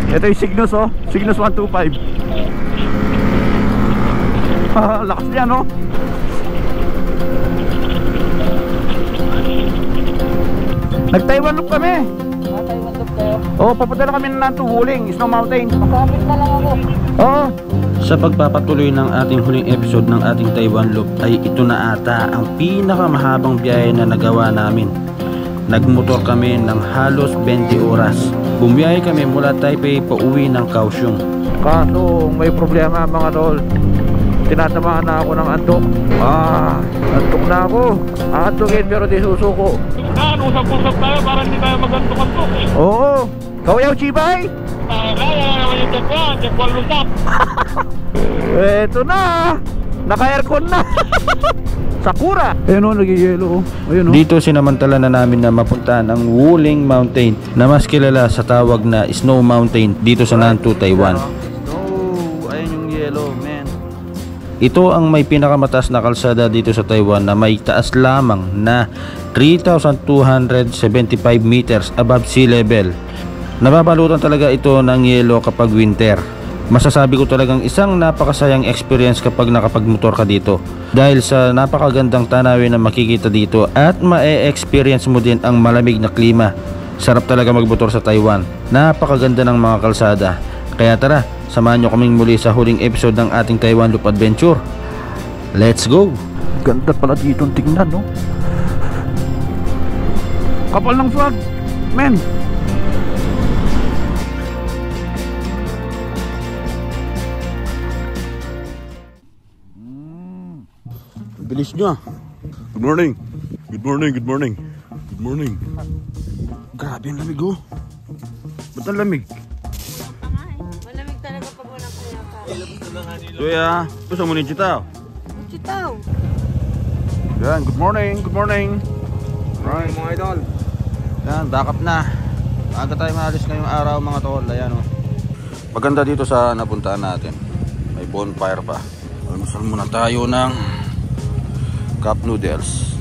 Ito yung Cygnus, oh. Cygnus 125. Lakas niya, no? Nag-Taiwan loop kami. Taiwan loop kayo? Oo, papunta na kami ng Nantou Wuling, Snow Mountain. Masabit na lang ako. Oo. Sa pagpapatuloy ng ating huling episode ng ating Taiwan Loop ay ito na ata ang pinakamahabang biyahe na nagawa namin. Nagmotor kami ng halos 20 oras. Bumiyahe kami mula Taipei pa uwi ng Kaohsiung. Kaso may problema mga tol. Tinatamaan na ako ng antok. Antok na ako. Antokin pero di susuko. Usap-usap tayo para hindi tayo mag-antok-antok. Oo. Kawayaw Chibay. Kaya naman yung Jaguar lusap. Eto na. Naka-aircon na. Sakura. Ayun o, nag-yellow. Ayun o. Dito sinamantala na namin na mapuntahan ang Wuling Mountain na mas kilala sa tawag na Snow Mountain dito sa Nantou, Taiwan. Ayun yung yellow, man. Ito ang may pinakamataas na kalsada dito sa Taiwan na may taas lamang na 3,275 meters above sea level. Nababalutan talaga ito ng yelo kapag winter. Masasabi ko talagang isang napakasayang experience kapag nakapagmotor ka dito dahil sa napakagandang tanawin na makikita dito at ma-experience mo din ang malamig na klima. Sarap talaga magmotor sa Taiwan. Napakaganda ng mga kalsada. Kaya tara, samahan nyo kaming muli sa huling episode ng ating Taiwan Loop Adventure. Let's go! Ganda pala dito tingnan, no? Kapal ng flag, men. Bilis nyo. Good morning. Good morning, good morning. Good morning. Grabe ang lamig, oh. Ba't ang lamig? Malamig talaga pag walang kayaka. Kuya, gusto mo ni Chitaw? Chitaw. Yan, good morning, good morning. Right, mga idol. Yan, dakap na. Aga tayo maalis ngayong araw mga tol. Ayan o. Maganda dito sa napuntaan natin. May bonfire pa. Almusal muna tayo ng cup noodles.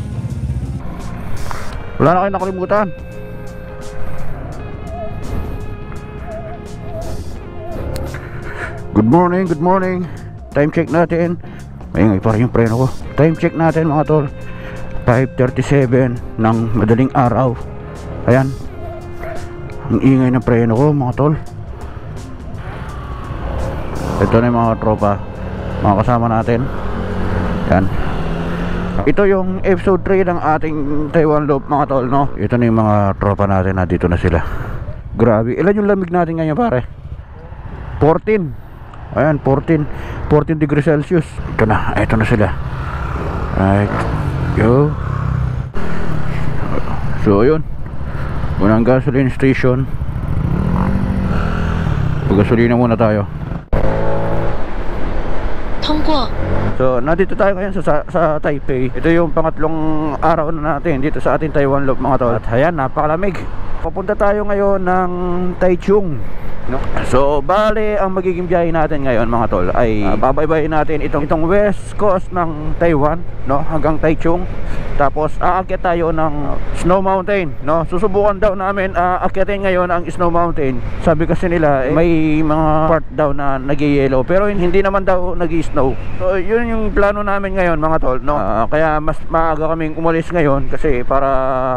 Wala na kayo nakalimutan. Good morning, good morning. Time check natin. Ayun, parang yung preno ko. Time check natin mga tol. 5:37 ng madaling araw. Ayan. Ang ingay ng preno ko mga tol. Ito na yung mga tropa, mga kasama natin. Yan. Ito yung episode 3 ng ating Taiwan Loop mga tol, no? Ito na yung mga tropa natin, nandito na sila. Grabe, ilan yung lamig natin ngayon pare? 14. Ayan, 14 degrees Celsius. Ito na sila. Right. Yo. So yun, unang gasoline station. Pagasolina muna tayo. So nandito tayo ngayon sa Taipei. Ito yung pangatlong araw na natin dito sa ating Taiwan Loop mga tol. At ayan, napakalamig. Papunta tayo ngayon ng Taichung, no? So bale ang magiging biyahe natin ngayon mga tol ay babaybayin natin itong west coast ng Taiwan, no, hanggang Taichung. Tapos aakyat tayo ng Snow Mountain, no? Susubukan daw namin aakyatin ngayon ang Snow Mountain. Sabi kasi nila may mga part daw na nag-yellow pero hindi naman daw nag-snow. So yun yung plano namin ngayon mga tol, no? Kaya mas maaga kaming umalis ngayon kasi para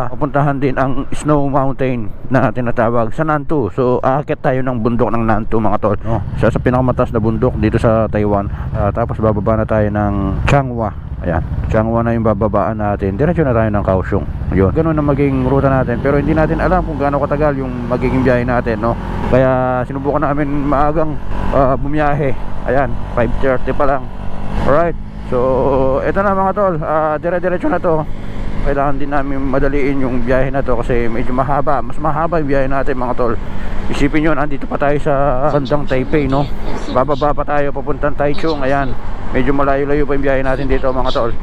pupuntahan din ang Snow Mountain na tinatawag sa Nantou. So aakyat tayo ng bundok ng Nantou mga tol, no? Sa pinakamataas na bundok dito sa Taiwan. Tapos bababa na tayo ng Changhua. Ayan, Changhua na yung bababaan natin. Diretso na tayo ng Kaohsiung. Yun, ganun na maging ruta natin. Pero hindi natin alam kung gaano katagal yung magiging biyahe natin, no? Kaya sinubukan namin maagang bumiyahe. Ayan, 5:30 pa lang. Alright, so ito na mga tol, dire-diretso na to. Kailangan din namin madaliin yung biyahe na to kasi medyo mahaba. Mas mahaba yung biyahe natin mga tol. Isipin nyo, andito pa tayo sa bandang Taipei, no? Bababa pa tayo papuntang Taichung. Ayan, medyo malayo-layo pa yung biyahe natin dito mga tol.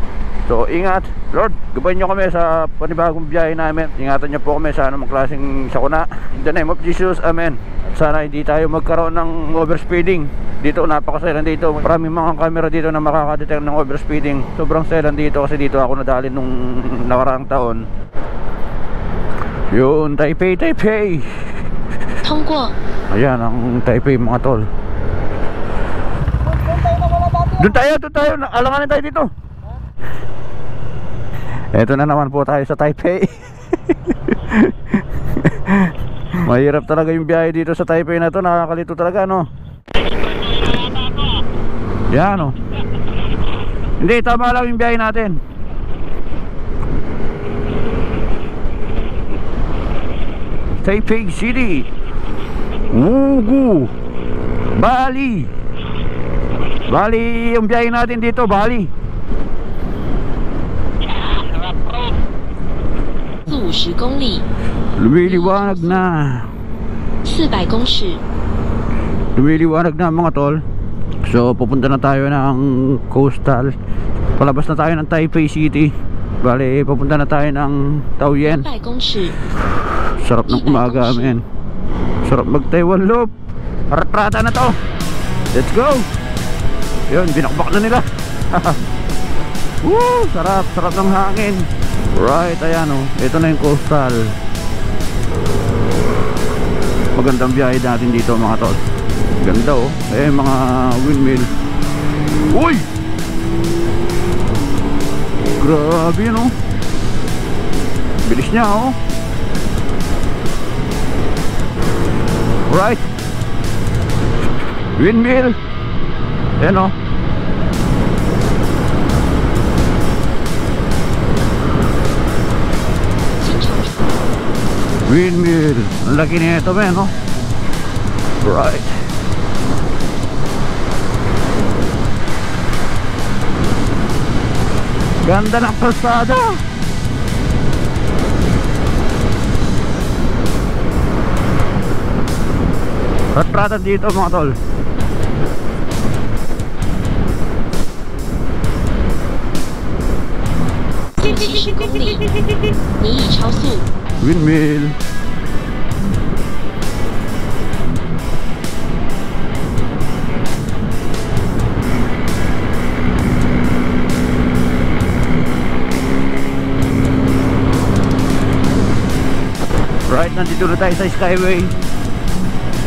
So ingat, Lord, gabayan nyo kami sa panibagong biyahe namin. Ingatan nyo po kami sa anumang klaseng sakuna. In the name of Jesus, Amen. At sana hindi tayo magkaroon ng overspeeding. Dito napakaselan dito. Maraming mga camera dito na makakadetect ng overspeeding. Sobrang selan dito kasi dito ako nadali nung nakaraang taon. Yun, Taipei. 通过。 Ayan ang Taipei mga tol. Doon tayo. Alanganin tayo dito. Eto na naman po tayo sa Taipei. Mahirap talaga yung biyahe dito sa Taipei na to. Nakakalito talaga, no? Yan, no? Hindi, tama lang yung biyahe natin. Taipei City, Wugu, Bali. Bali yung biyahe natin dito, Bali. 50公里， Lumiliwanag na. 400公尺， Lumiliwanag na mga tol. So pupunta na tayo ng coastal. Palabas na tayo ng Taipei City. Bali pupunta na tayo ng Taoyuan. 100公尺， Sarap ng umaga, men. Sarap mag Taiwan Loop. Ratrata na to. Let's go. Yun, binakbak na nila. Woo, sarap ng hangin. Right, ayan o. Ito na yung coastal. Magandang biyahe natin dito mga tol. Ganda o. Eh, mga windmill. Uy! Grabe yun o. Bilis niya o. Right. Windmill. Ayan o. Windmill. Ang laki na ito, men, no? Right. Ganda ng kalsada. Ratratan dito mga tol. Windmill. Right, nandito na tayo sa Skyway.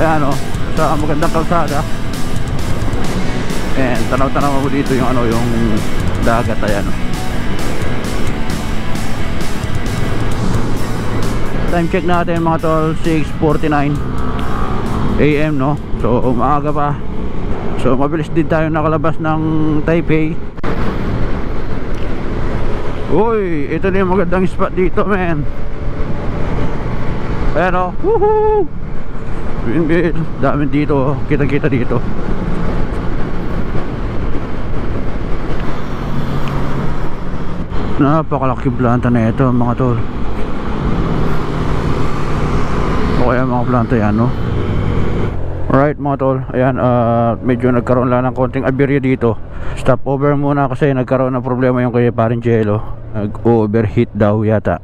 Ayan o, sa magandang kalsada. And tanaw-tanaw mo dito yung ano, yung dagat. Ayan o. Time check natin mga tol, 6:49 AM, no? So umaga pa. So mabilis din tayo nakalabas ng Taipei. Uy, ito na yung magandang spot dito, men. Ayan o. Woohoo! Windmill. Dami dito. Kita-kita dito. Napakalaking planta na ito mga tol. O kaya mga planta yan, no? Alright mga tol. Ayan, medyo nagkaroon lang ng konting aberya dito. Stop over muna kasi nagkaroon ng problema yung kay paring Jello. Nag-overheat daw yata.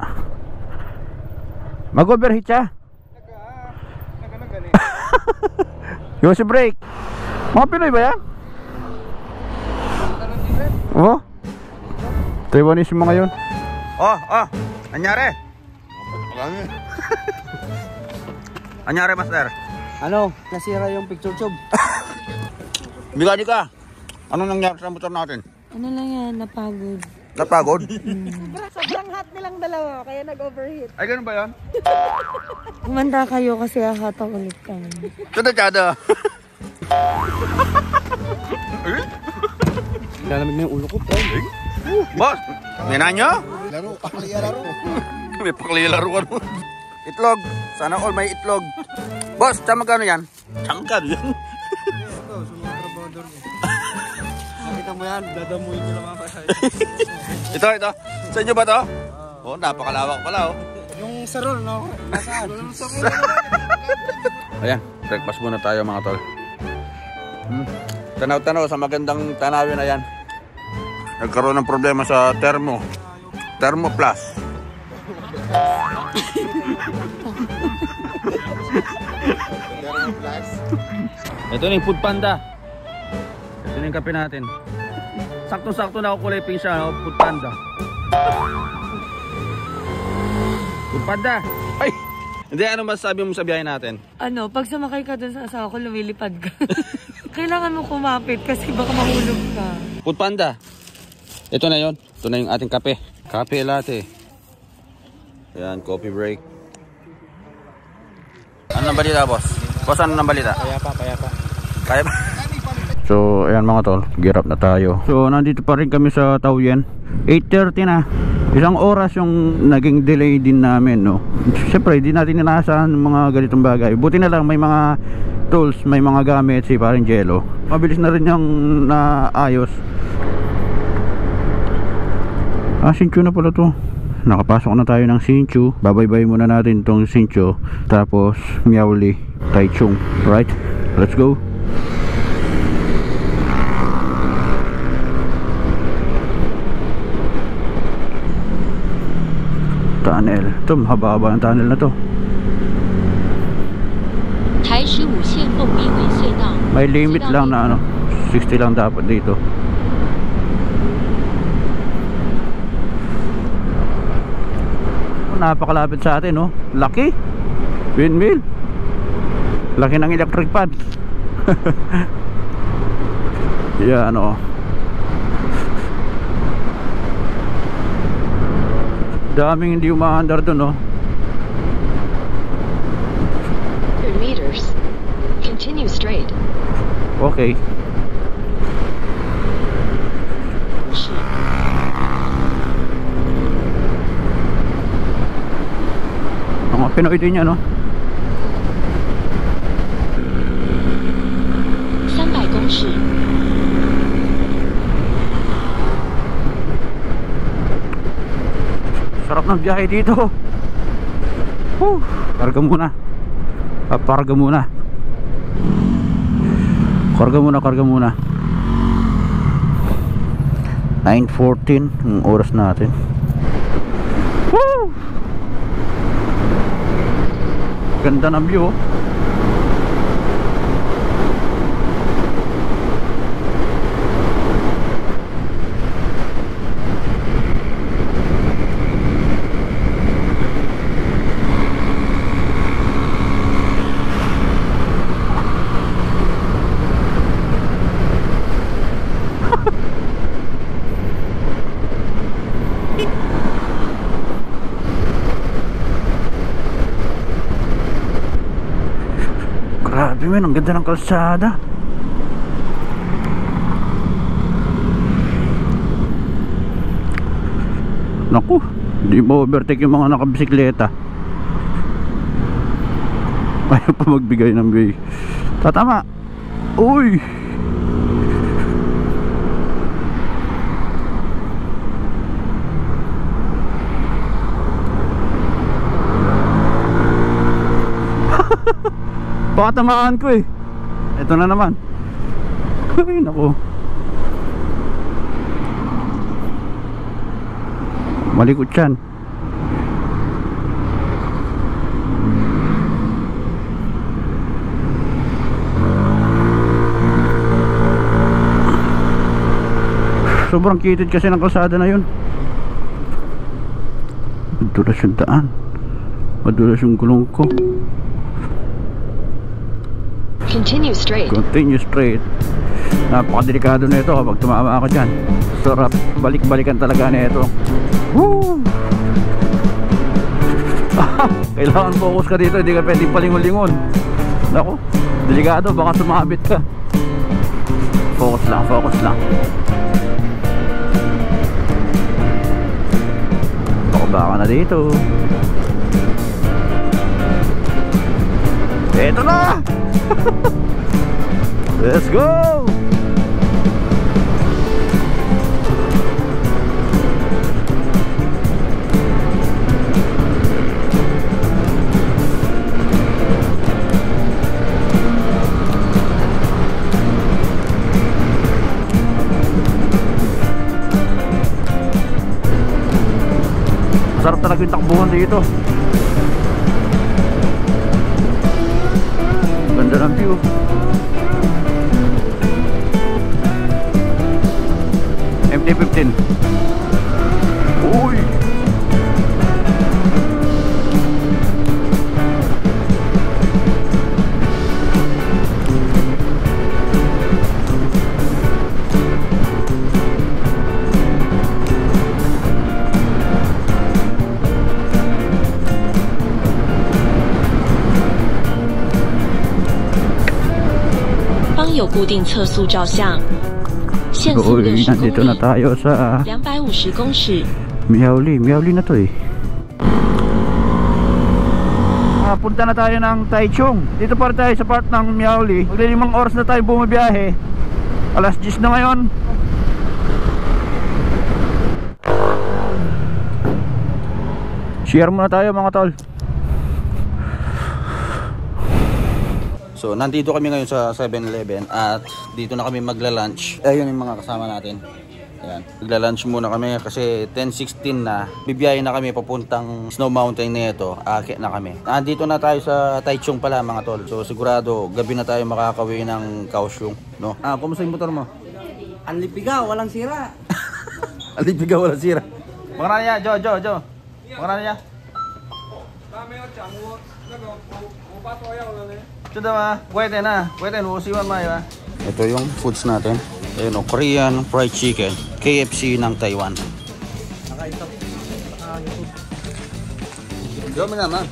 Mag-overheat siya? Yung si brake. Mga Pinoy ba yan? Oh? Taiwanese yung mga yun. Anyari? Anyari, master? Ano? Nasira yung picture tube. Bigani ka. Anong nangyari sa motor natin? Ano lang yan, napagod. Napagod? Sobrang hot nilang dalawa, kaya nag-overheat. Ay, ganun ba yan? Kumanda kayo kasi hata ulit kami. Tsada-tsada. Lalamig na yung ulo ko. Boss, ninanyo? Laro, pakliya-laro. May pakliya-laro ka nun. Itlog, sana all may itlog. Boss, tsaka magkano yan? Tsaka magkano yan? Nakita mo yan, dadamuin nyo lang mga kasay. Ito. Sa inyo ba to? Oh, napakalawak pala, oh. Yung sarol, no? Nasaan? Ayan, breakfast muna tayo mga tol. Tanaw-tanaw sa magandang tanawin na yan. Nagkaroon ng problema sa Thermo Plus. Ito na yung Food Panda. Ito na yung kape natin. Sakto-sakto na ako kulay pink siya, no? Food Panda. Food Panda. Ay! Hindi, ano masasabi mo sa biyahe natin? Ano, pag sumakay ka dun sa asawa ko, lumilipad ka. Kailangan mo kumapit kasi baka mahulog ka. Food Panda. Ito na yon. Ito na yung ating kape. Kape latte. Ayan, coffee break. Ano nang balita, boss? Boss, ano nang balita? Payapa. Kaya pa? So, ayan mga tol, gear up na tayo. So, nandito pa rin kami sa Taoyuan. 8:30 na. Isang oras yung naging delay din namin, no. Siyempre, di natin inaasahan mga ganitong bagay. Buti na lang may mga tools, may mga gamit si paring Jello. Mabilis na rin yung naayos. Sinchu na pala to. Nakapasok na tayo ng Sinchu. Babaybay muna natin tong Sinchu. Tapos, Miaoli, Taichung. Right? Let's go. Tunnel. Ito, mahaba-haba ang tunnel na to. 台15线凤鸣尾隧道。 May limit lang na ano, 60 lang dapat dito. Napakalapit sa atin, no? Laki. Windmill. Laki ng electric pan. Yeah, ano. Daming hindi umaandar dun, no? 100 meters. Continue straight. Okay. Mga Pinoy din yan, no? 300公尺， Sarap ng biyahe dito. Karga muna. Karga muna. Karga muna. 9:14 ang oras natin. Woo! Ganda ng view. Grabe men, ang ganda ng kalsada. Naku, di mo overtake yung mga nakabisikleta. Ayaw pa magbigay ng way. Tatama. Uy! Baka tamaan ko eh. Ito na naman. Ay naku. Malikot yan. Sobrang kitid kasi ng kalsada na yun. Madulas yung daan. Madulas yung gulong ko. Continue straight. Continue straight. Napakadelikado na ito kapag tumama ako dyan. Sarap. Balik-balikan talaga na ito. Woo! Kailangan focus ka dito. Hindi ka pwedeng palingon-lingon. Naku, delikado. Baka sumabit ka. Focus lang, focus lang. Baka na dito. Eto na! Let's go! Masarap talaga yung takbuhan dito. Ganda ng view. MT-15. Uy! 有固定测速照相，限速 Uy, 60 nandito 公 na 里， tayo sa 250公尺。 Miaoli na to eh. Punta na tayo ng Taichung. Dito pa rin tayo sa part ng Miaoli. Magli 5 oras na tayo bumibiyahe. Alas 10 na ngayon. Share muna tayo mga tol. So nandito kami ngayon sa 7-Eleven at dito na kami magla-lunch. Ayun yung mga kasama natin. Ayan. Magla-lunch muna kami kasi 10:16 na. Bibiyahe na kami papuntang Snow Mountain na ito. Aakit na kami. Nandito na tayo sa Taichung pala mga tol. So sigurado gabi na tayo makakauwi ng Kaohsiung, no? Kumusta yung motor mo? Anlipigaw, walang sira. Alibigaw wala sira. Makana niya, Jo. Makana niya. Sudah ma, pwede na. Pwede, usiwan ma, diba? Ito yung foods natin. Ayun, Korean fried chicken. KFC ng Taiwan. Diyo mo naman.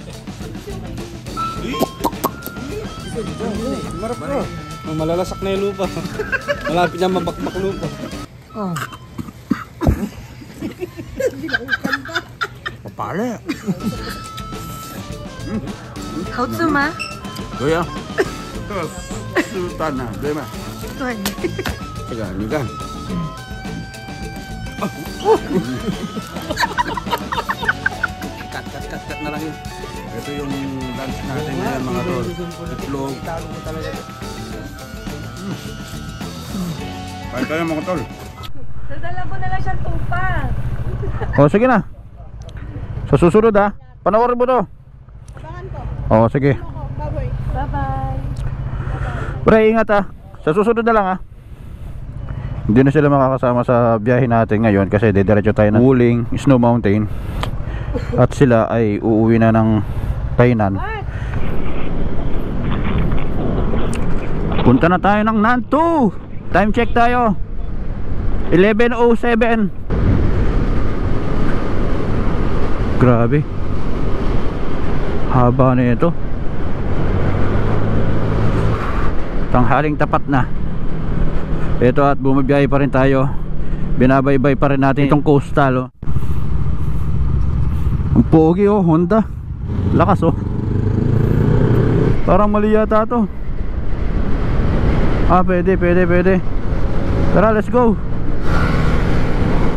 Marap ko. Malalasak na yung lupa. Malapit na mabakbak lupa. Papale. 好吃吗？对呀。这个是蛋啊，对吗？对。这个你看。Cut na lang yun. Ito yung lunch natin ngayon mga tol. Itlog. Kain tayo mga tol. Dadala ko na lang siyang tupa. O sige na. Sa susunod ha. Panoorin mo to. O sige. Bye-bye. Pre, ingat ha. Sa susunod na lang ha. Hindi na sila makakasama sa biyahe natin ngayon kasi didiretso tayo ng Wuling, Snow Mountain. At sila ay uuwi na ng Tainan. Punta na tayo ng Nantou. Time check tayo 11:07. Grabe. Haba na ito. Tanghaling tapat na. Ito at bumibiyahe pa rin tayo. Binabaybay pa rin natin itong coastal oh. Ang pogi oh, Honda. Lakas oh. Parang mali yata to. Pwede. Tara, let's go.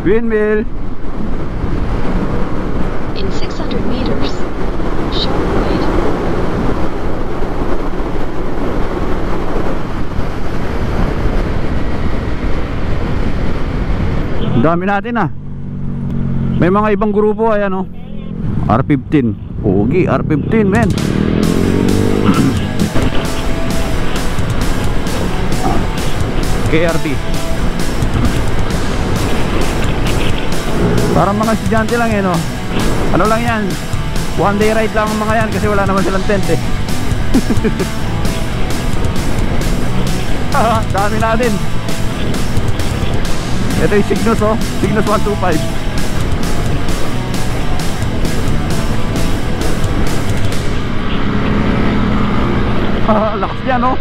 Windmill. In 600 meters, sharp right. Ang dami natin ah. May mga ibang grupo ayan oh. R15. Pogi, R15 men. KRT. Parang mga estudyante lang eh no. Ano lang yan, one day ride lang ang mga yan kasi wala naman silang tent eh. Dami natin. Ito yung Cygnus oh, Cygnus 125. Lakas yan oh.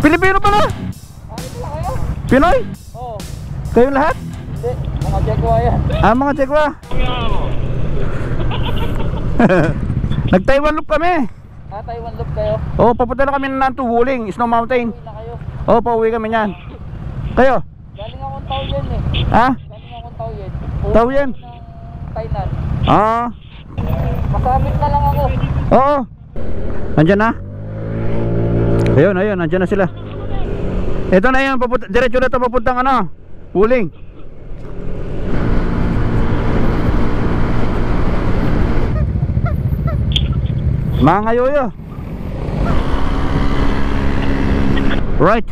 Pilipino pala? Pinoy? Oo. Kayong lahat? Hindi, mga Jekwa yan. Mga Jekwa. Nag-Taiwan loop kami. Taiwan loop kayo? Oo, papunta na kami ng Nantou Wuling, Snow Mountain. Uwi na kayo? Oo, pauwi kami niyan. Kayo? Galing akong Taoyuan eh. Ha? Galing akong Taoyuan. Taoyuan? Ng Tainan. Masabit na lang ako. Oo. Nandyan na? Ayun, nandyan na sila. Ito na yun, diretso na ito papuntang ano, Wuling. Mga ngayoyo. Right.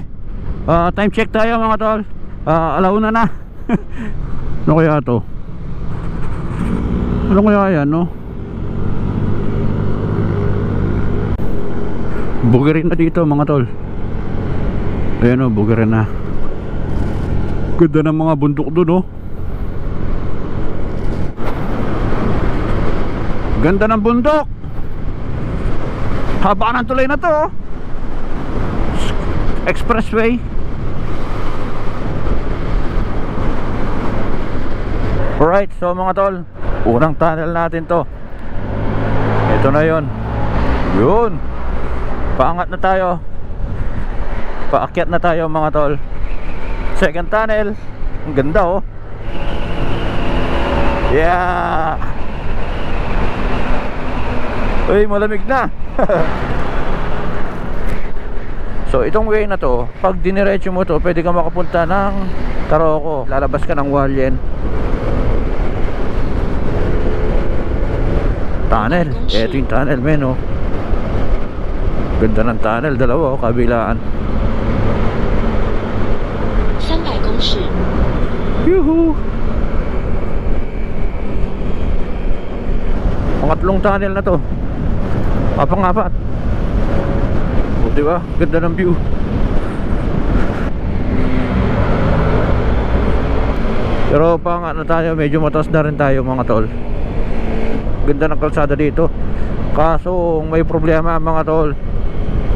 Time check tayo mga tol. alauna na. Ano kaya to? Ano kaya yan, no? Bugirin na dito mga tol. Ayan o, bugirin na. Ganda ng mga bundok doon, no? Ganda ng bundok. Haba ng tulay na to, oh. Expressway. Alright, so mga tol, unang tunnel natin to. Ito na yon. Yun. Paangat na tayo. Paakyat na tayo mga tol. Second tunnel. Ang ganda, oh. Yeah. Uy, malamig na. So itong way na to, pag diniretso mo to, pwede ka makapunta ng Taroko. Lalabas ka ng Hualien. Tunnel. Ito yung tunnel, men, oh. Ganda ng tunnel, dalawa, oh, kabilaan. 300公尺， Yuhu. Pangatlong tunnel na to. Pang-apat. O, diba? Ganda ng view. Pero pang ano tayo, medyo mataas na rin tayo mga tol. Ganda ng kalsada dito. Kaso may problema mga tol.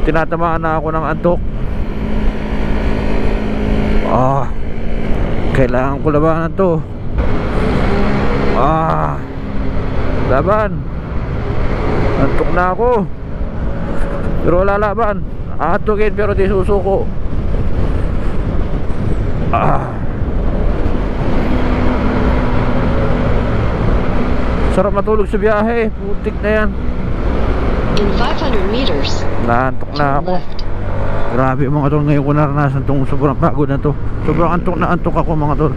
Tinatamaan na ako ng antok. Kailangan ko labanan to. Laban. Antok na ako. Pero wala laban. Aantukin pero di susuko. Sarap matulog sa biyahe. Putik na yan. In 500 meters, Naantok na turn ako. left. Grabe mga tol, ngayon ko naranasan tong sobrang pagod na to. Sobrang antok na antok ako mga tol.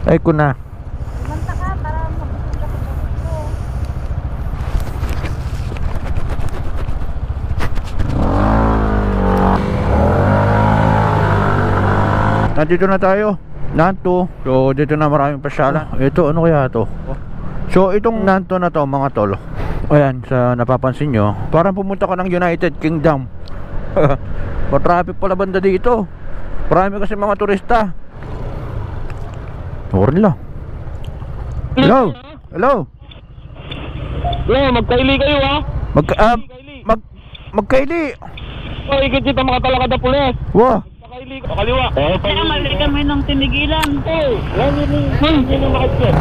Ay ko na. Nandito na tayo, Nanto. So dito na maraming pasyalan. Ito ano kaya to? So itong Nanto na to mga tol, ayan, sa napapansin nyo, parang pumunta ka ng United Kingdom. Matraffic pala banda dito. Marami kasi mga turista. Orin lang. Hello. Hello. Hello, magkaili kayo, ha? Magkaili. Ikit dito mga talakad na pulis. Wow. Magkaili ka. Kaliwa. Kaya mali kami ng tinigilan. Yan yung makikit.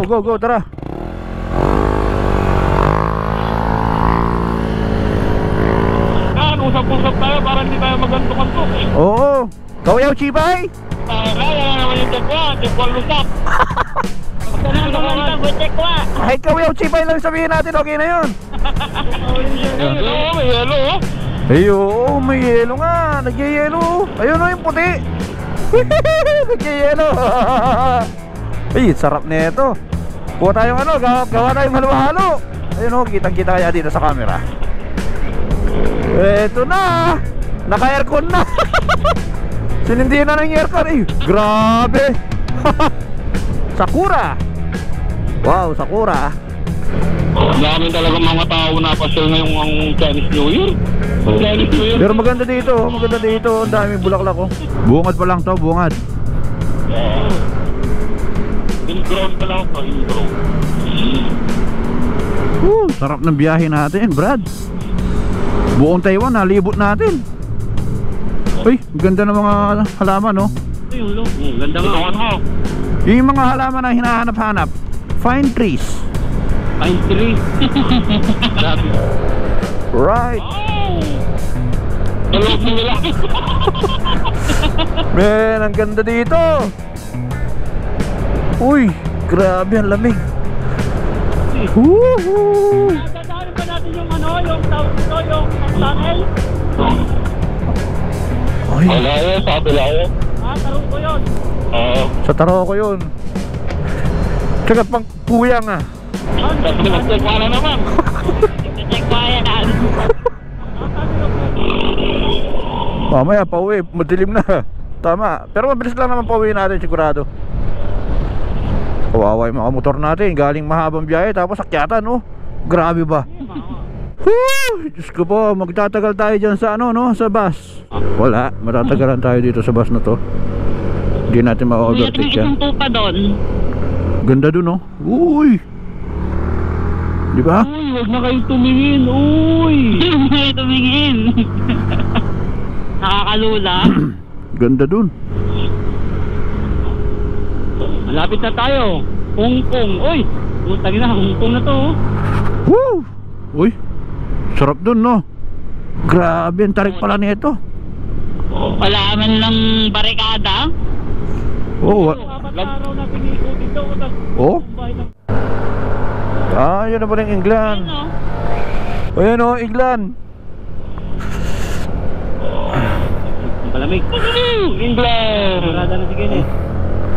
Go, tara. Usap-usap tayo para hindi tayo maganto-kanto. Oo. Kawayaw Chibay. Kaya naman yung tekwa lusap. Kahit kawayaw Chibay lang sabihin natin, okay na yun. Oo, may yelo, oh. Ay, oo, may yelo nga. Nagyayelo. Ayun o yung puti. Nagyayelo. Ay, sarap na ito. Kuha tayong ano, gawa tayong halo-halo. Ayun o, kitang-kita kaya dito sa camera. Eto na. Naka-aircon na. Sinindihan na ng aircon. Ay, grabe. Sakura. Wow, Sakura. Dami talaga mga tao na pasyal ngayong Chinese New Year. Chinese New Year. Pero maganda dito. Maganda dito. Ang daming bulaklak ko. Bungad pa lang to, bungad. In-ground pa lang ito, in-ground. Sarap ng biyahe natin, Brad. Buong Taiwan, nalibot natin. Uy, ganda ng mga halaman, no? Ganda nga. Yung mga halaman na hinahanap-hanap, fine trees. Pine tree. Right. Tulog nila. Man, ang ganda dito. Uy, grabe ang lamig. Woohoo! Dadaanin ba natin yung ano, yung tunnel? Ay, Wala yun, sa kabila yun. Tarong ko yun. Oo. sa Taroko yun. Tsaka pang puyang ah. Tapos nag-check pa na naman. Mamaya pauwi, madilim na. Tama, pero mabilis lang naman pauwi natin sigurado. Kawawa yung mga motor natin, galing mahabang biyahe tapos akyatan, no? Grabe ba? Woo! Diyos ko po, magtatagal tayo dyan sa ano, no? Sa bus. Wala, matatagalan tayo dito sa bus na to. Hindi natin ma-overtake yan. tupa doon. Ganda dun, no? Uy! Di ba? Uy, huwag na kayo tumingin. Uy! Huwag na kayo tumingin. Nakakalula. Ganda dun. Malapit na tayo. Hong Kong. Uy! Putang na, Hong Kong na to. Woo! Uy! Sarap dun, no? Grabe, ang tarik pala nito. Wala man lang barikada. Oh, Apat na araw na piniko dito. oh? Ah, yun na pala yung England. Ayan o, England. Palamig. England! Parada na si Kenneth.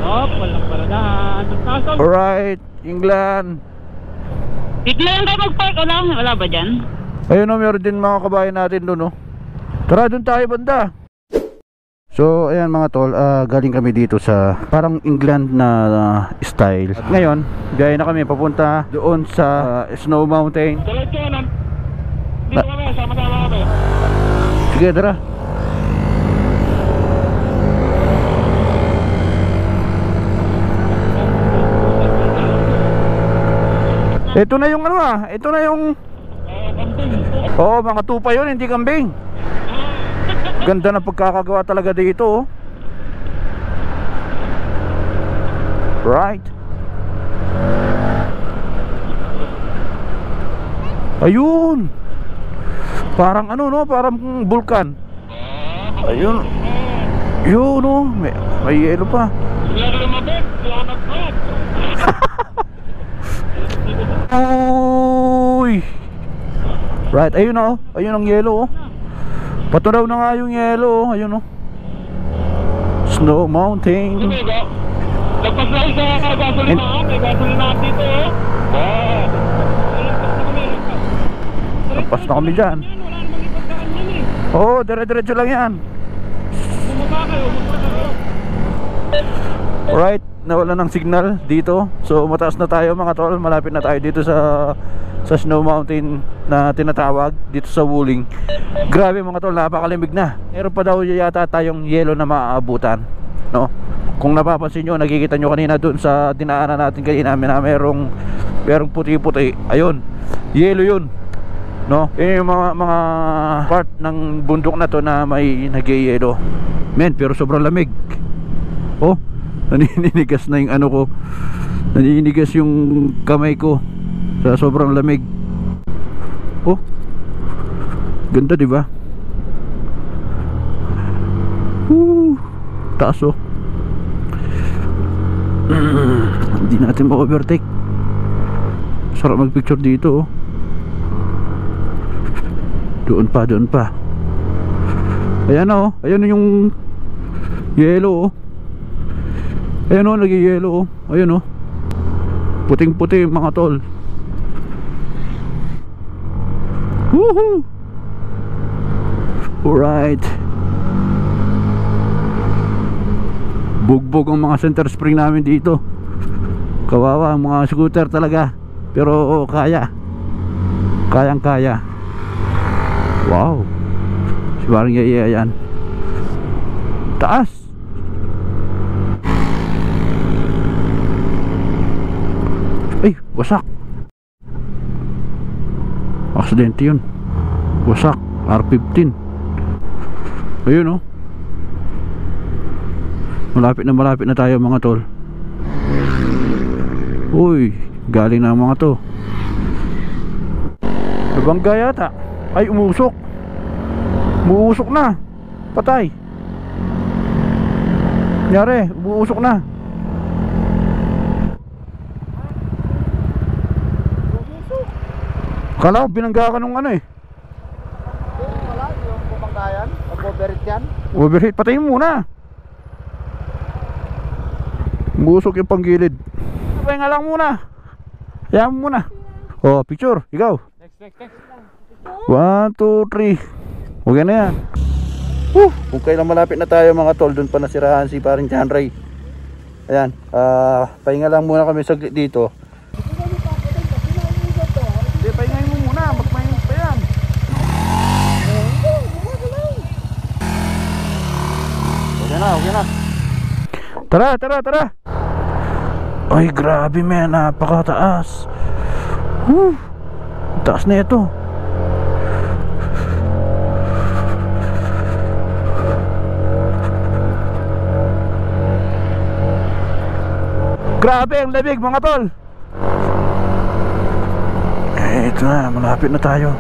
Oh, walang paradahan. Alright, England. Dito lang tayo mag-park. Wala ba dyan? Ayun o, meron din mga kabayan natin doon, no? Tara, doon tayo banda. So, ayan mga tol, galing kami dito sa parang England na style. At ngayon, biyahe na kami papunta doon sa Snow Mountain. Diretso na. Dito kami, sama-sama kami. Sige, tara. Ito na yung ano ito na yung mga tupa yun, hindi kambing. Ganda na pagkakagawa talaga dito, oh. Right. Ayun. Parang ano, no? Parang vulkan. Ayun. Yun, no? May yelo pa. Uy. Right, ayun na, oh. Ayun ang yelo, oh. Patunaw na nga yung yelo, oh. Ayun, oh. Snow Mountain. Lagpas na isa ka gasolinahan. May gasolinahan dito, oh. Lagpas na kami dyan. Wala namang ipagkaan yan, eh. Oo, dire-diretso lang yan. Bumaba kayo. Alright, nawala ng signal dito. So mataas na tayo mga tol. Malapit na tayo dito sa Snow Mountain na tinatawag dito sa Wuling. Grabe mga tol, napakalimig na. Meron pa daw yata tayong yelo na maaabutan, no? Kung napapansin nyo, nakikita nyo kanina dun sa dinaanan natin kanina na merong puti-puti. Ayun, yelo yun, no? Yun yung mga part ng bundok na to na may nagyayelo. Men, pero sobrang lamig. Oh, naninigas na yung ano ko. Naninigas yung kamay ko sa sobrang lamig. Oh, ganda, di ba? Taas, oh. Hindi natin ma-overtake. Sarap mag-picture dito, oh. Doon pa. Ayan, oh. Ayan yung yellow, oh. Ayan, oh, nag-yellow, oh. Ayan, oh. Puting-puti mga tol. Woohoo! Alright. Bugbog ang mga center spring namin dito. Kawawa ang mga scooter talaga. Pero kaya. Kayang-kaya. Wow. Si parang yaya yan. Taas. Ay, wasak. Aksidente yun. Wasak. R15. Ayun, oh. Malapit na tayo mga tol. Uy, galing na mga to. Nabangga yata. Ay, umusok. Umuusok na. Patay. Nyari, umuusok na. Kala ko binangga ka nung ano, eh. Overheat yan? Overheat, patayin mo muna. Busok yung panggilid. Pahinga lang muna. Hayaan mo muna. Oh, picture, ikaw. Next. 1, 2, 3. Okay na yan. Kung kailan malapit na tayo mga tol, doon pa nasirahan si paring John Ray. Ayan, pahinga lang muna kami saglit dito. Hindi, pahingahin mo muna, magpahinga pa yan. Okay na. Tara. Ay, grabe men, napakataas. Taas na ito. Grabe ang lamig mga tol. Ito na, malapit na tayo.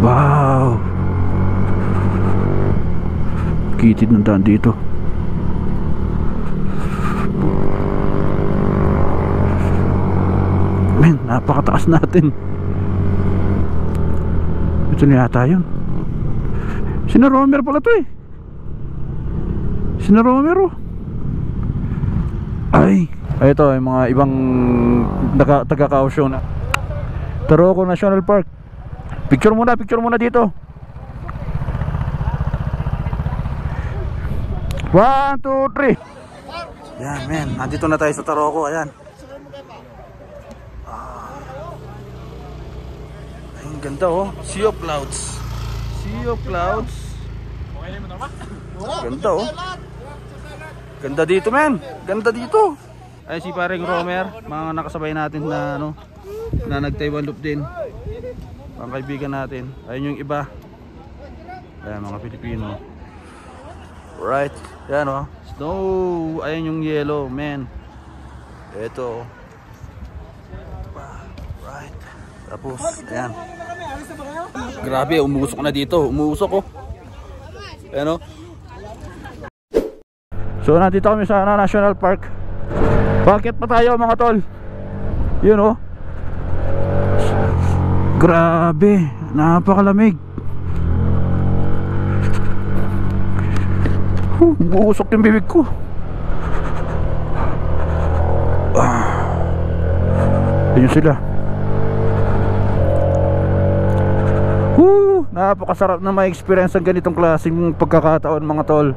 Wow. Kitid ng daan dito. Men, napakataas natin. Ito na yata yun. Sina Romer pala to eh. Sina Romero. Ay, ito yung mga ibang taga-kausyo na. Taroko National Park. Picture muna dito. 1, 2, 3. Yan men, nandito na tayo sa Taroko. Ayan. Ay, ang ganda oh. Sea of Clouds. Ganda oh. Ganda dito men. Ganda dito. Ay si paring Romer, mga nakasabay natin na na nag-Taiwan Loop din. Ang kaibigan natin. Ayun yung iba. Ayan mga Pilipino. Right. Yan oh. Snow. Ayun yung yellow, man. Ito. Right. Tapos, ayan. Grabe, umusok na dito. Umusok oh. Ayan oh. So nandito kami sa National Park. Bakit pa tayo mga tol? Yun oh. Grabe, napakalamig. Uusok yung bibig ko. Ayun sila. Napakasarap na ma-experience ang ganitong klaseng pagkakataon mga tol.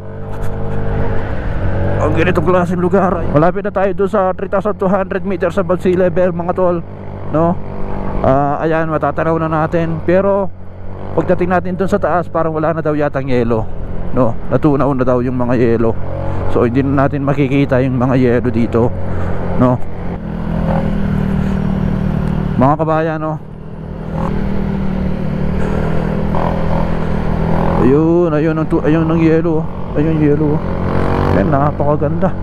Ang ganitong klaseng lugar. Malapit na tayo doon sa 3,200 meters above sea level mga tol. No? Ayan, matatanaw na natin. Pero pagdating natin doon sa taas, parang wala na daw yatang yelo. No? Natunaw na daw yung mga yelo. So hindi na natin makikita yung mga yelo dito. No? Mga kabayan, no? Ayun ang yelo. Ayun yelo. Ayan, napakaganda.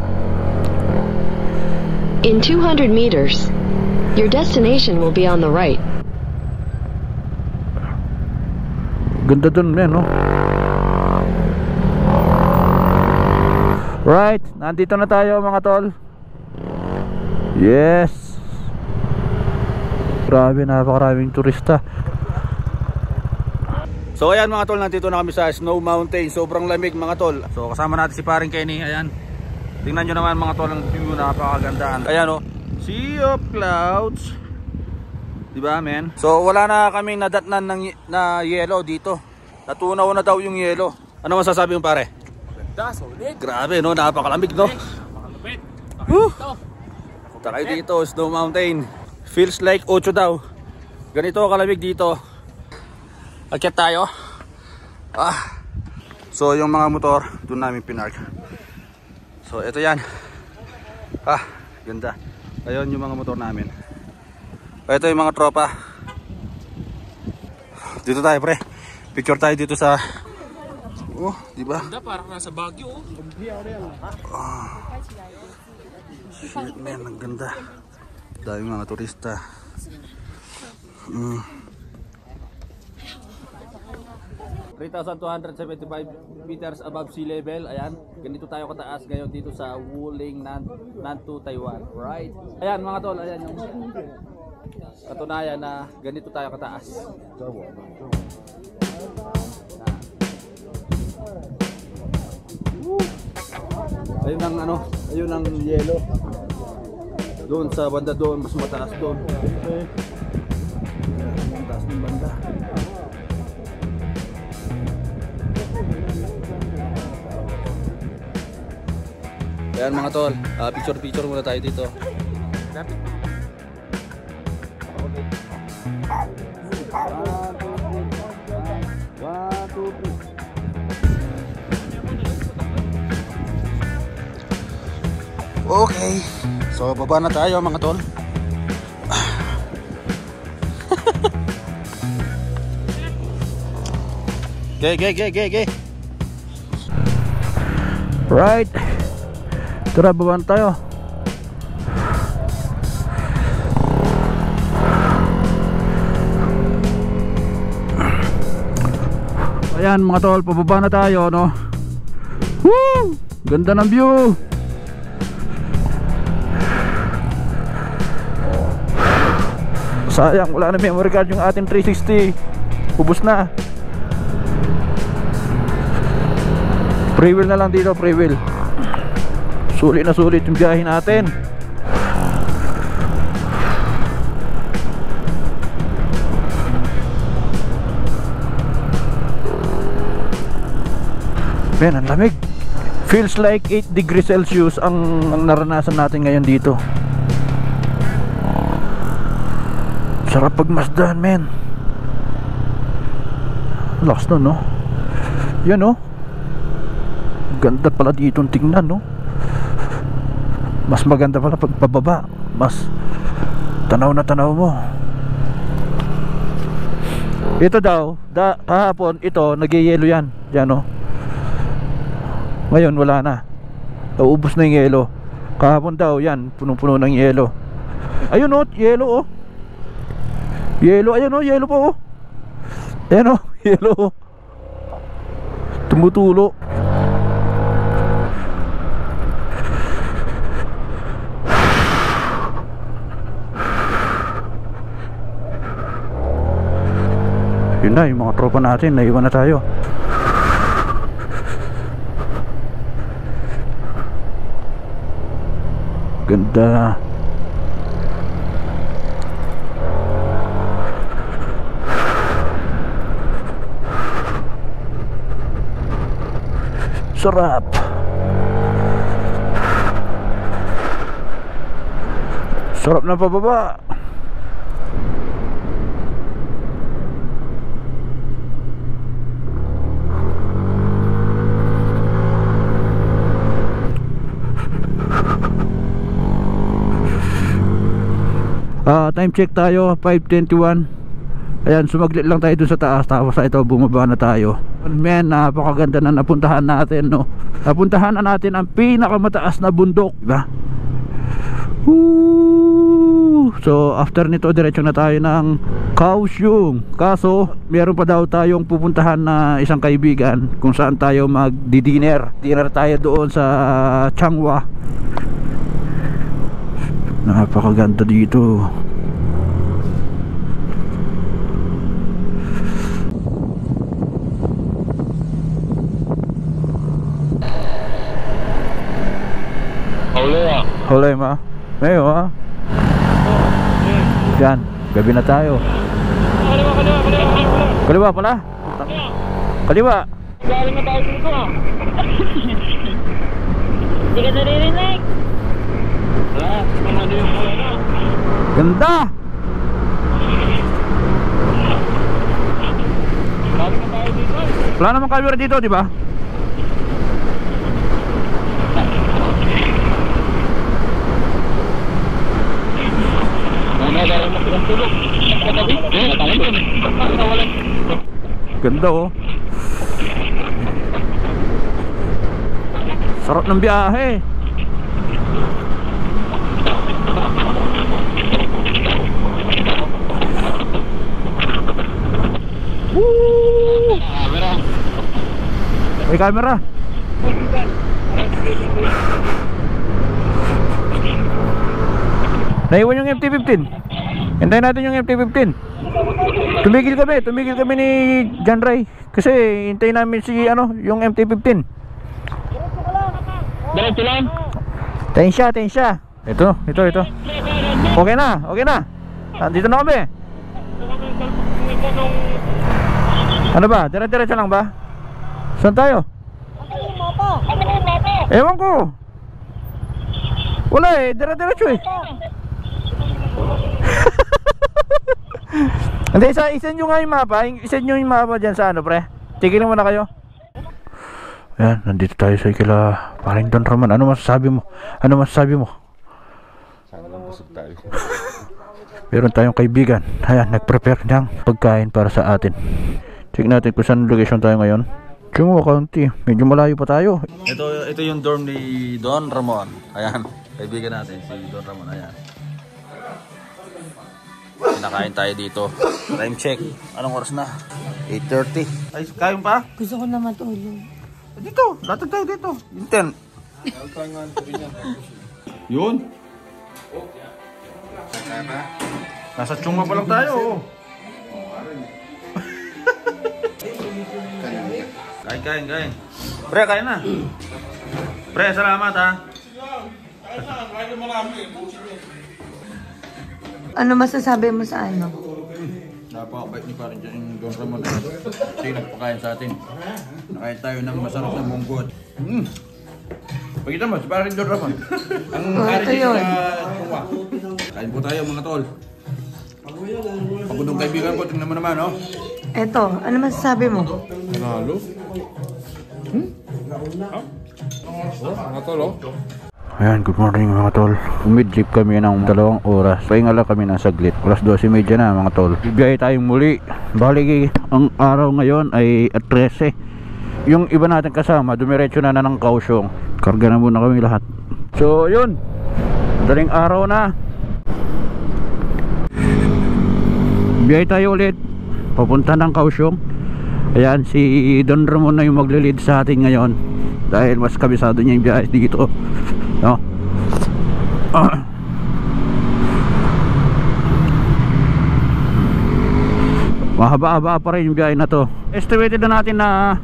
In 200 meters, your destination will be on the right. Ganda dun men, no? Right, nandito na tayo mga tol. Yes. Grabe, napakaraming turista. So ayan mga tol, nandito na kami sa Snow Mountain. Sobrang lamig mga tol. So kasama natin si paring Kenny. Ayan. Tingnan nyo naman mga tol, ang view, napakagandaan. Ayan o, Sea of Clouds. Diba men? So wala na kaming nadatnan na yellow dito. Natunaw na daw yung yellow. Ano masasabi mo pare? Solid. Grabe no, napakalamig no. Tayo dito, Snow Mountain. Feels like 8 daw. Ganito kalamig dito. Akyat tayo. So yung mga motor doon namin pinark. So ito yan. Ganda. Ayun yung mga motor namin. Ito yung mga tropa. Dito tayo pre. Picture tayo dito sa Oh, di ba? Ganda, parang nasa Baguio. Shit man, ang ganda. Daming mga turista. 3,275 meters above sea level. Ayan, ganito tayo kataas ngayon dito sa Wuling, Nantou, Taiwan. Right? Ayan mga tol, ayan yung katunayan na ganito tayo kataas. Ayun ang ano, ayun ang yelo. Doon sa banda doon, mas mataas doon. Mataas ng banda. Ayan mga tol, picture muna tayo dito. Okay, so baba na tayo mga tol. Okay. Right. Tara, baba na tayo. Ayan mga tol, pababa na tayo, no? Woo! Ganda ng view. Sayang, wala na memory card yung ating 360. Ubus na. Pre-wheel na lang dito, pre-wheel. Sulit na sulit yung biyahe natin. Man, ang lamig. Feels like 8 degrees Celsius ang naranasan natin ngayon dito. Sarap pagmasdan, men. Lakas no, no? Yan, no? Ganda pala dito tingnan, no? Mas maganda pala pag pababa. Mas tanaw na tanaw mo. Ito daw, kahapon ito, nagyayelo yan. Yan, no? Ngayon, wala na. Naubos na yung yelo. Kahapon daw, yan, punong-puno ng yelo. Ayun, no? Yelo, oh. Yelo, ayun, oh, yelo po, oh. Ayan, oh, yelo, oh. Tumutulo. Yun na, yung mga tropa natin, naiwan na tayo. Ganda. Sarap. Sarap na pababa. Time check tayo, 5:21. Ayan, sumaglit lang tayo dun sa taas. Tapos ito, bumaba na tayo. Man, napakaganda na napuntahan natin, no? Napuntahan na natin ang pinakamataas na bundok, diba? Woo! So after nito, diretso na tayo ng Kaohsiung. Kaso meron pa daw tayong pupuntahan na isang kaibigan kung saan tayo magdi-dinner. Dinner tayo doon sa Changhua. Napakaganda dito. Huli ma. Mayo ha. Yan, gabi na tayo. Kaliwa pala. Kaliwa. Galing na tayo dito. Hindi ka naririnig. Ganda. Wala naman camera dito, di ba? Ganda, oh. Sarap ng biyahe. Woo! May camera. Naiwan yung MT-15. Hintayin natin yung MT-15. Tumigil kami ni John Ray. Kasi hintayin namin si yung MT-15. Diretso lang. Tensya. Ito. Okay na. Dito na kami. Ano ba? Diretso lang ba? Saan tayo? Ewan ko. Wala eh, diretso eh. Hindi, isend nyo nga yung mapa. Isend nyo yung mapa dyan sa pre. Tigilin mo na kayo. Ayan, nandito tayo sa kila paring Don Ramon. Ano masasabi mo? Sana lang busog tayo. Meron tayong kaibigan. Ayan, nag-prepare ng pagkain para sa atin. Check natin kung saan location tayo ngayon. Chungo County. Medyo malayo pa tayo. Ito yung dorm ni Don Ramon. Ayan, kaibigan natin si Don Ramon. Ayan. Kinakain tayo dito. Time check. Anong oras na? 8:30. Ay, kain pa? Gusto ko na matulog. Dito, latag tayo dito. Inten. Yun. Nasa Chunga pa lang tayo. Kain. Pre, kain na. Pre, salamat ha. Ano masasabi mo sa Napakabait ni parin dyan yung Don Ramon. Kasi nagpakain sa atin. Nakain tayo ng masarap na munggod. Pagkita mo, si parin Don Ramon. Ang hari niya sa Chunga. Kain po tayo mga tol. Pagod ng kaibigan ko, tingnan mo naman, Eto, ano masasabi mo? Nalo? Mga tol, Ayan, good morning mga tol. Umidlip kami ng 2 oras. Pahinga lang kami ng saglit. Alas 12:30 na mga tol. Bibiyahe tayong muli. Bali, ang araw ngayon ay 13. Yung iba natin kasama, dumiretso na ng Kaohsiung. Karga na muna kami lahat. So, yun. Madaling araw na. Biyahe tayo ulit. Papunta ng Kaohsiung. Ayan, si Don Ramon na yung magle-lead sa atin ngayon. Dahil mas kabisado niya yung biyahe dito. No? Mahaba-haba pa rin yung biyahe na to. Estimated na natin na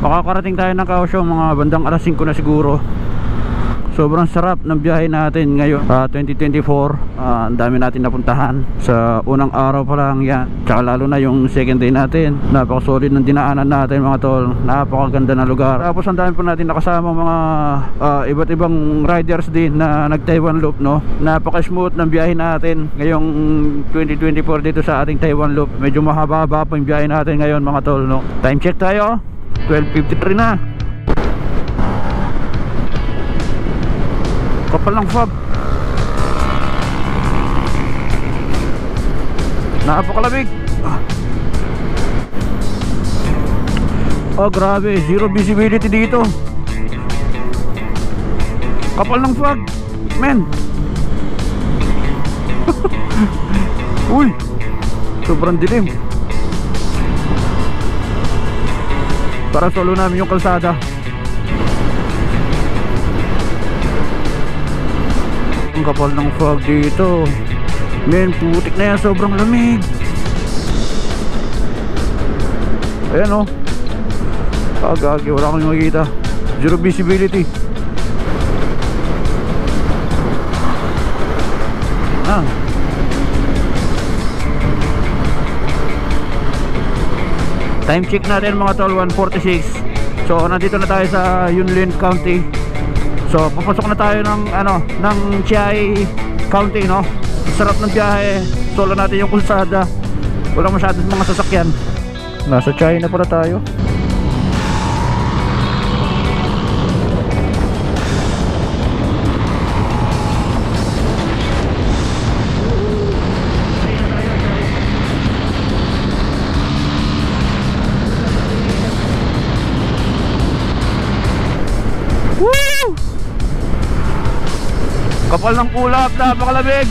makakarating tayo ng Kaohsiung mga bandang alas 5 na siguro. Sobrang sarap ng biyahe natin ngayon 2024. Ang dami natin napuntahan sa unang araw pa lang yan. Tsaka lalo na yung second day natin. Napakasolid ng dinaanan natin mga tol. Napakaganda na lugar. Tapos ang dami pa natin nakasama mga iba't ibang riders din na nag Taiwan Loop, no? Napaka-smooth ng biyahe natin ngayong 2024 dito sa ating Taiwan Loop. Medyo mahaba-haba pa yung biyahe natin ngayon mga tol, no? Time check tayo. 12:53 na. Kapal ng fog. Napakalamig. Oh grabe, zero visibility dito. Kapal ng fog, men. Uy, sobrang dilim. Para solo namin yung kalsada. Ang kapal ng fog dito. Men, putik na yan, sobrang lamig. Ayan Agagi, wala kang makikita. Zero visibility. Time check natin mga tol, 1:46. So nandito na tayo sa Yunlin County. So papasok na tayo ng Chiayi County, no? Sarap ng biyahe. Solo natin yung kalsada. Wala masyadong mga sasakyan. Nasa Chiayi na pala tayo. Woo! Kapal ng kulap, napakalamig.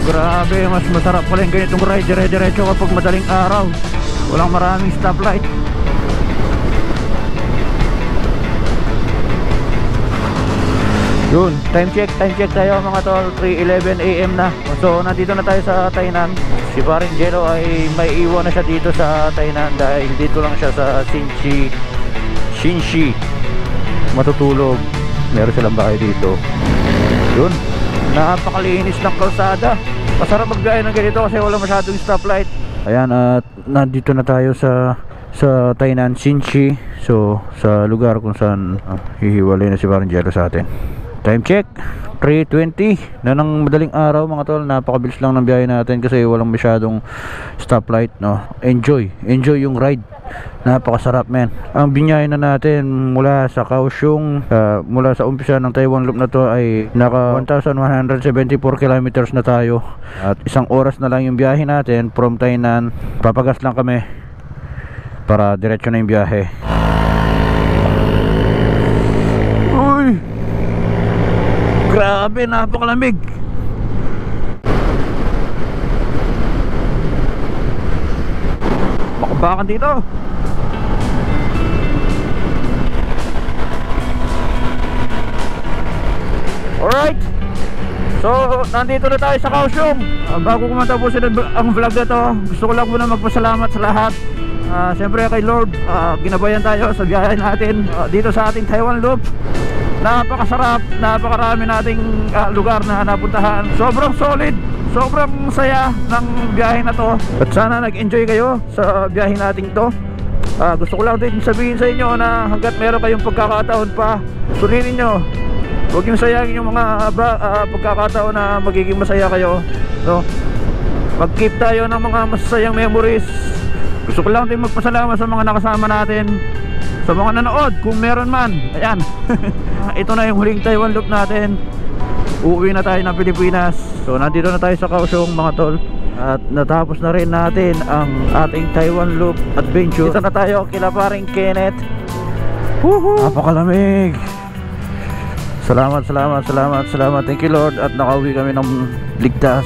Grabe, mas masarap pala yung ganitong ride dire-diretso kapag madaling araw. Walang maraming stoplight. Yun, time check tayo mga tol. 3:11 AM na. So nandito na tayo sa Tainan. Si Paring Jello ay may iwan na siya dito sa Tainan dahil dito lang siya sa Shinshi matutulog. Meron silang bahay dito. Yun, napakalinis ng kalsada. Masarap magbiyahe ng ganito kasi wala masyadong stoplight. Ayan, at nandito na tayo sa Tainan Shinshi. So sa lugar kung saan hihiwalay na si Paring Jello sa atin. Time check 3:20 na ng madaling araw mga tol. Napakabilis lang ng biyahe natin kasi walang masyadong stoplight, no. Enjoy yung ride. Napakasarap, men. Ang binyahe na natin mula sa Kaohsiung, mula sa umpisa ng Taiwan Loop na to ay naka 1,174 kilometers na tayo. At isang oras na lang yung biyahe natin from Tainan. Papagas lang kami para diretso na yung biyahe. Uy! Grabe, napakalamig. Bakabakan dito. Alright. So, nandito na tayo sa Kaohsiung. Bago ko matapusin ang vlog na to, gusto ko lang muna magpasalamat sa lahat. Siyempre kay Lord, ginabayan tayo sa biyahe natin dito sa ating Taiwan Loop. Napakasarap, napakarami nating lugar na napuntahan. Sobrang solid, sobrang saya ng biyahe na to. At sana nag-enjoy kayo sa biyahe nating to. Gusto ko lang din sabihin sa inyo na hanggat meron kayong pagkakataon pa, sulitin nyo. Huwag yung sayangin yung mga pagkakataon na magiging masaya kayo, no? Mag-keep tayo ng mga masasayang memories. Gusto ko lang din magpasalamat sa mga nakasama natin, sa mga nanood kung meron man. Ayan. Ito na yung huling Taiwan Loop natin. Uuwi na tayo ng Pilipinas. So nandito na tayo sa Kaohsiung mga tol. At natapos na rin natin ang ating Taiwan Loop adventure. Dito na tayo kila Paring Kenneth. Napakalamig. Salamat. Thank you Lord. At nakauwi kami ng ligtas.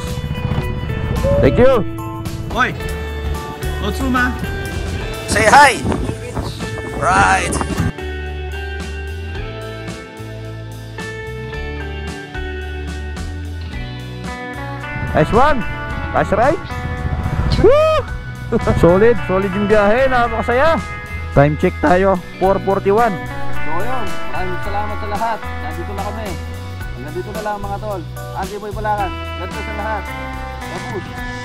Thank you. Hoy! Otsuma! Say hi! Right! Nice one! Nice ride! Woo! Solid yung biyahe, napakasaya. Time check tayo, 4:41. So yun, maraming salamat sa lahat. Nandito na kami. Nandito na lang mga tol. Andy Boy Palakan. God bless sa lahat. Babush!